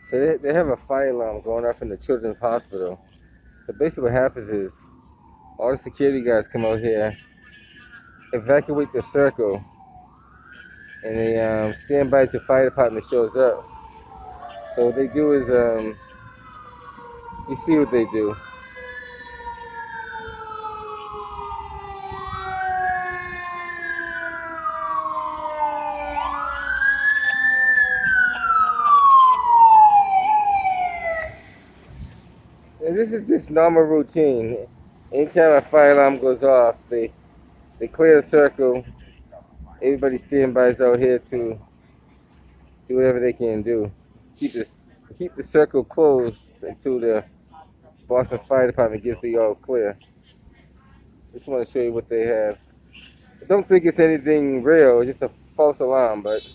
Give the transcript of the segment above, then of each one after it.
So they have a fire alarm going off in the children's hospital. So basically, what happens is all the security guys come out here, evacuate the circle, and they stand by till the fire department shows up. So what they do is, you see what they do. And this is just normal routine. Anytime a fire alarm goes off, they clear the circle. Everybody standbys out here to do whatever they can do. Keep the circle closed until the Boston Fire Department gives the all clear. Just want to show you what they have. I don't think it's anything real, it's just a false alarm, but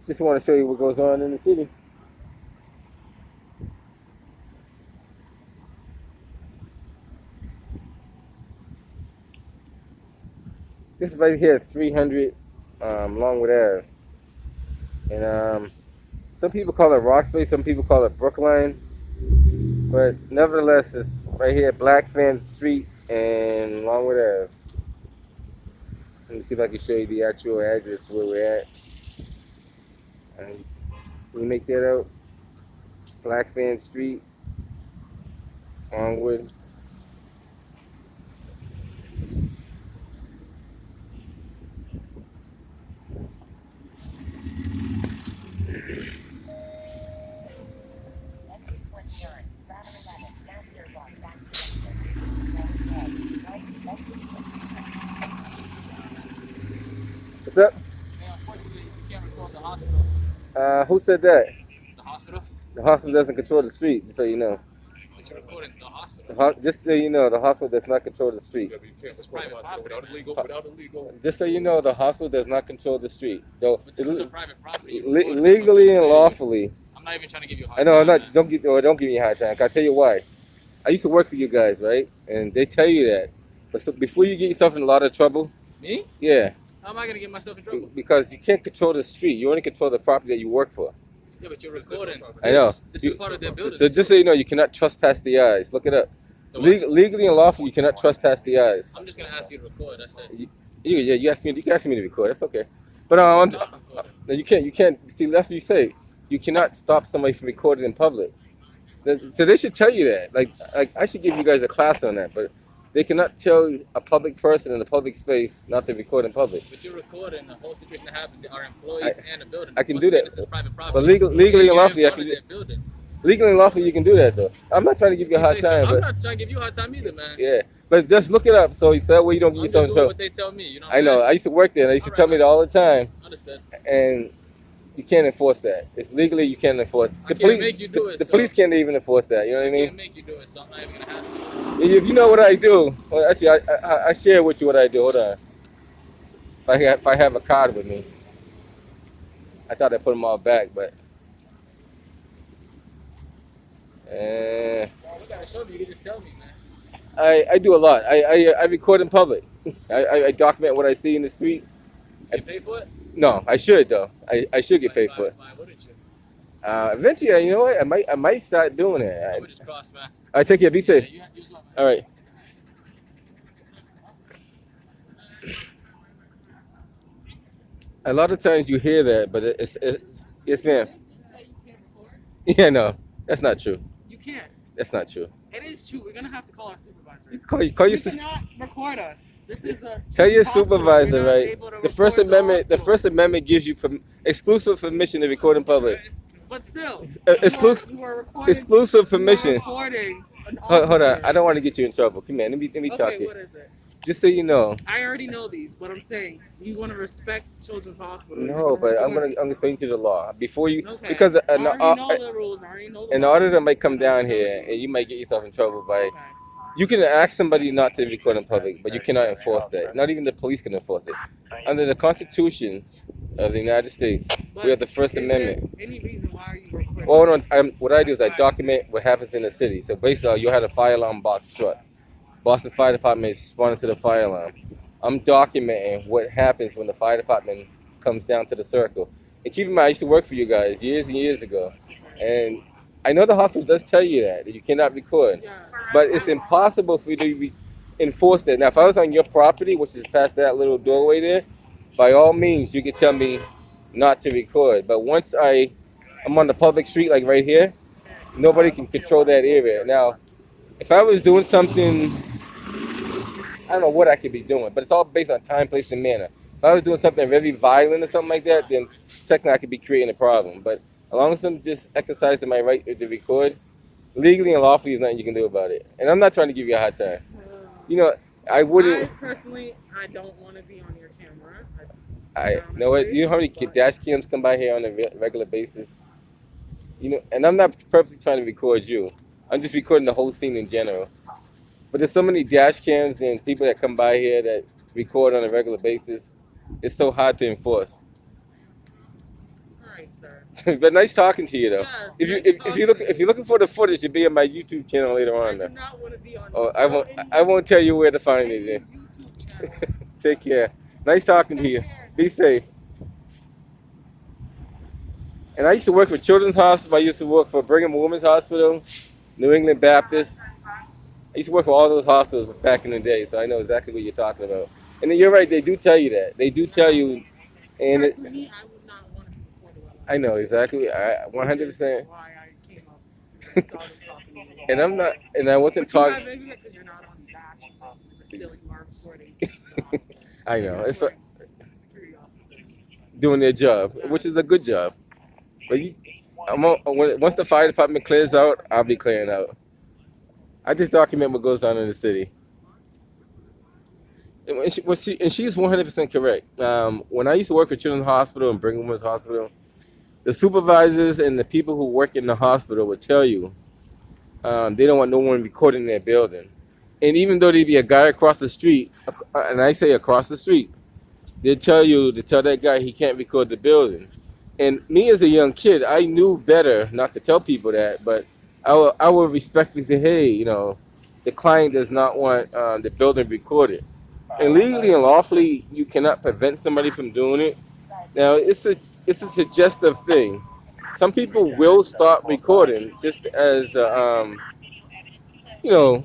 just want to show you what goes on in the city. This is right here, 300 Longwood Ave. And some people call it Roxbury, some people call it Brookline. But nevertheless, it's right here, Blackfan Street and Longwood Ave. Let me see if I can show you the actual address where we're at. And we make that out. Blackfan Street, Longwood. What's up? Yeah, unfortunately, you can't record the hospital. Who said that? The hospital? The hospital doesn't control the street, just so you know. But you're recording the hospital. Just so you know, the hospital does not control the street. This is private property. Without illegal. Just so you know, the hospital does not control the street. Though, But this is a private property. You're le- recording legally something and you say. lawfully. I'm not even trying to give you a hard I know, I'm time, not. Don't give me a hard time. 'Cause I'll tell you why. I used to work for you guys, right? And they tell you that. But so before you get yourself in a lot of trouble, Me? yeah, How am I going to get myself in trouble? because you can't control the street. You only control the property that you work for. Yeah, but you're recording. I know. This You- is part of their building. So just so you know, you cannot trespass the eyes. Look it up. The what? Legally and lawfully, you cannot trespass the eyes. I'm just going to ask you to record. That's it. You asked me. You can ask me to record. That's okay. But Stop recording. no, you can't. You can't. See, that's what you say. You cannot stop somebody from recording in public. So they should tell you that. Like I should give you guys a class on that. But they cannot tell a public person in a public space not to record in public. But you're recording the whole situation that happened. Our employees and the building. I can Once do again, that. This is private property. But legally and lawfully, I You're can in do. front of their building. Legally and lawfully, you can do that though. I'm not trying to give you a hard You say so. time, I'm but not trying to give you a hard time either, man. yeah. But just look it up so that way you don't get I'm just yourself in doing trouble. what they tell me. You know what I I'm know. saying? I used to work there, and they used to All tell right, me that all the time. Understand. And you can't enforce that. It's legally you can't enforce. I can't make you do it, The so- police can't even enforce that. You know what I I mean? can't make you do it, so I'm not even going to ask you. If you know what I do, well, actually, I share with you what I do. Hold on. If I have a card with me, I thought I put them all back, but You got to show me. You can just tell me, man. I do a lot. I record in public. I document what I see in the street. You pay for it? No, I should though. I should get paid for it. Why wouldn't you? Eventually, you know what? I might start doing it. I would just cross, man. I take care. Be safe. Yeah, you have to use one, man. All right. A lot of times you hear that, but it's yes, ma'am. Just say you can't record. Yeah, no, that's not true. You can't. That's not true. It is true. We're gonna have to call our supervisor. Call You your cannot record us. This is a tell your hospital. supervisor, You're not right? able to The First record Amendment. The hospital. First Amendment gives you exclusive permission to record in public. But still, exclusive- you are recording. Exclusive You are permission. recording an Hold on. officer. I don't want to get you in trouble. Come here. Let me talk Okay, to you. what is it? Just so you know. I already know these, but I'm saying you want to respect Children's Hospital. No, but I'm gonna explain to you the law before you Okay. because I already know the rules. I already know the an laws. auditor might come down I'm here telling and you might get yourself in trouble by. Okay. You can ask somebody not to record in public, but you cannot enforce that. Not even the police can enforce it. Under the Constitution of the United States, But we have the First is Amendment. there any reason why are you recording? Well, hold on. What I do is I document what happens in the city. So basically, you had a fire alarm box struck. Boston Fire Department responded to the fire alarm. I'm documenting what happens when the fire department comes down to the circle. And keep in mind, I used to work for you guys years and years ago. And I know the hospital does tell you that you cannot record, Yes. but it's impossible for you to enforce that. Now, if I was on your property, which is past that little doorway there, by all means, you could tell me not to record. But once I'm on the public street, like right here, nobody can control that area. Now, if I was doing something, I don't know what I could be doing, but it's all based on time, place, and manner. If I was doing something very violent or something like that, then technically I could be creating a problem. But as long as I'm just exercising my right to record, legally and lawfully, there's nothing you can do about it. And I'm not trying to give you a hard time. You know, I I wouldn't. personally, I don't want to be on your camera. You know what? You know how many dash cams come by here on a regular basis? You know, and I'm not purposely trying to record you. I'm just recording the whole scene in general. But there's so many dash cams and people that come by here that record on a regular basis. It's so hard to enforce. All right, sir. But nice talking to you, though. Yes, If you nice if you're looking for the footage, you'll be on my YouTube channel later I on. do Though. not want to be on. Oh, I won't tell you where to find it. Then. YouTube channel. Take care. Nice talking to you. Be safe. And I used to work for Children's Hospital. I used to work for Brigham Women's Hospital, New England Baptist. I used to work for all those hospitals back in the day, so I know exactly what you're talking about. And then you're right, they do tell you that. They do tell you, and Personally, I would not want to be recorded while I know exactly. I Which is 100%. why I came up and started talking to you. And I'm not, and I wasn't But you talking. have maybe because you're not on batch, but still you are recording. I know it's Security officers. doing their job, which is a good job. But once the fire department clears out, I'll be clearing out. I just document what goes on in the city. And she's 100% correct. When I used to work for Children's Hospital and Brigham Women's Hospital, the supervisors and the people who work in the hospital would tell you they don't want no one recording their building. And even though there'd be a guy across the street, and I say across the street, they tell you to tell that guy he can't record the building. And me as a young kid, I knew better not to tell people that, but I would respectfully say, hey, you know, the client does not want the building recorded. And legally and lawfully, you cannot prevent somebody from doing it. Now, it's a suggestive thing. Some people will start recording just as, you know,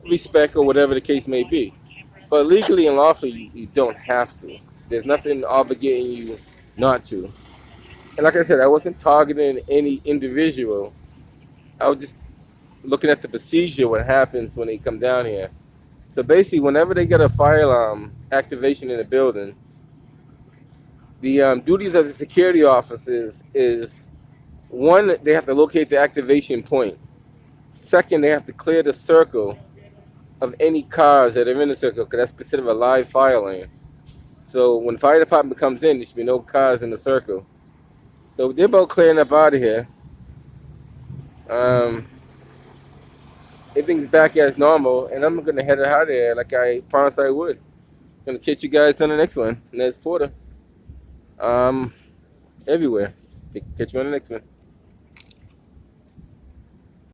respect or whatever the case may be. But legally and lawfully, you don't have to. There's nothing obligating you not to. And like I said, I wasn't targeting any individual. I was just looking at the procedure, what happens when they come down here. So basically, whenever they get a fire alarm activation in the building, the duties of the security officers is, one, they have to locate the activation point. Second, they have to clear the circle of any cars that are in the circle, because that's considered a live fire lane. So when fire department comes in, there should be no cars in the circle. So they're about clearing up out of here. Everything's back as normal, and I'm gonna head out of there like I promised I would. Gonna catch you guys on the next one. And there's Porter. Everywhere. Catch you on the next one.